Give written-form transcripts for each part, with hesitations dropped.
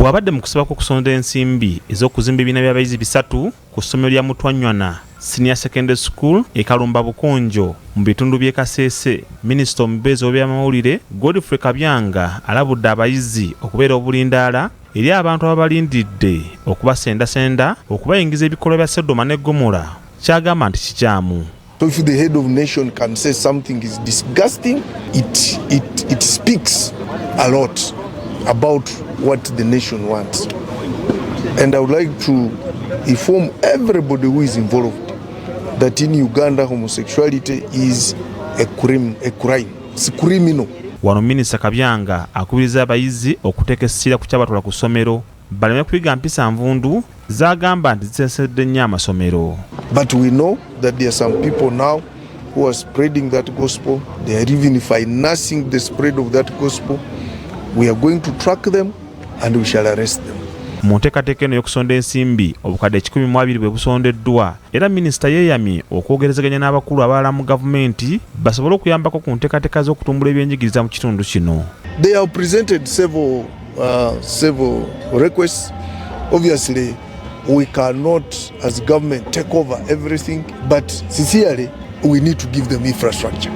bw'abadde mu kusaba okusonda ensimbi ez'okuzimba ebibiina by'abayizi 3 ku ssomero lya Mutwanywana Senior Secondary School e Kalumba Bukonjo mu bitundu by'e Kasese, Minisita omubeezi w'ebyamawulire Godfrey Kabyanga alabudde abayizi okubeera obulindaala eri abantu ababalindidde okubasendasenda okubayingiza ebikolwa bya Sodom ne Gomorrah. Kyagamba nti kikyamu. So if the head of nation can say something is disgusting, it speaks a lot about what the nation wants. And I would like to inform everybody who is involved that in Uganda homosexuality is a crime. It's criminal. Wano Minisita Kabyanga akubiriza abayizi okuteeka essira ku kyabatwala ku ssomero baleme kuyiga mpisa nvundu zagamba nti zisesedde nnyo amasomero. But we know that there are some people now who are spreading that gospel. They are even financing the spread of that gospel. We are going to track them and we shall arrest them. Mu nteekateeka eno y'okusonda ensimbi obukadde 12 bwe busondeddwa era minisita yeeyamye okwogerezaganya n'abakulu abalala mu gavumenti basobole okuyambako ku nteekateeka z'okutumbula ebyenjigiriza mu kitundu kino. They have presented several requests. Obviously, we cannot as government take over everything, but sincerely, we need to give them infrastructure.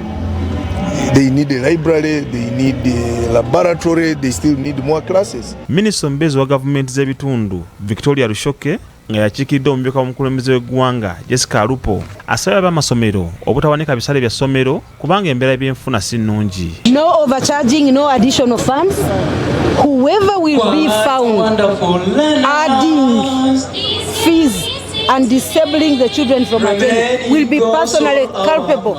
They need a library, they need a laboratory, they still need more classes. Minisita omubeezi wa gavumenti z'ebitundu Victoria Rushoke nga yakiikiridde omubaka w'omukulembeze w'eggwanga Jessica Alupo asabye abamasomero obutawanika bisale bya ssomero kubanga embeera y'ebyenfuna si nnungi. No overcharging, no additional funds. Whoever will be found adding fees and disabling the children from attending will be personally culpable.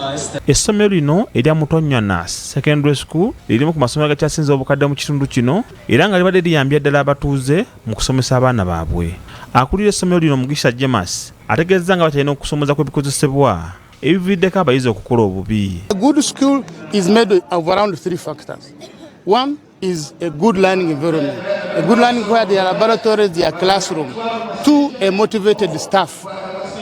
Essomero lino erya Mutwanywana Secondary School lirimu ku masomero agakyasinze obukadde mu kitundu kino era nga libadde liyambye ddala abatuuze mu kusomesa abaana baabwe. Akulira essomero lino Mugisha James ategeezza nga batalina okusomeza kwebikozesebwa ebividdeko abayizi okukola obubi. A good school is made of around 3 factors. One is a good learning environment, a good learning where there are laboratories, there are classrooms. 2, a motivated staff.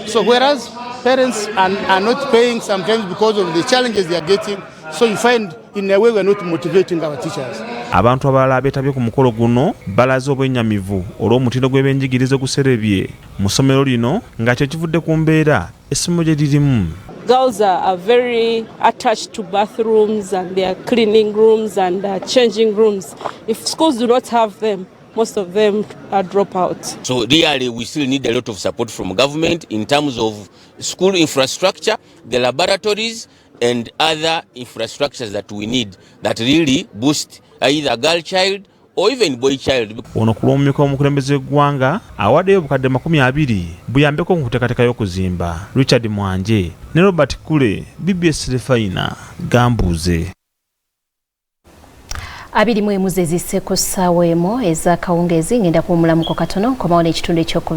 So whereas parents are not paying sometimes because of the challenges they are getting, so you find in a way we are not motivating our teachers. Abantu abalala abeetabye ku mukolo guno balaze obwennyamivu olw'omutindo gw'ebyenjigiriza oguserebye mu ssomero lino nga kyo kivudde ku mbeera essomero gye lirimu. Girls are very attached to bathrooms and their cleaning rooms and changing rooms. If schools do not have them, most of them drop out. So really we still need a lot of support from government in terms of school infrastructure, the laboratories and other infrastructures that we need that really boost either girl child or even boy child. Ono ku lw'omumyuka w'omukulembeze w'eggwanga awaddeyo obukadde 20 buyambeko ku nteekateeka y'okuzimba. Richard Mwanje ne Robert Kule, BBS Terefayina, Gambuuze. 21 ezisseeko ssaawa emu ez'akawungeezi ngenda kuwumulamuko katono nkomawo n'ekitundu ekyokubiri.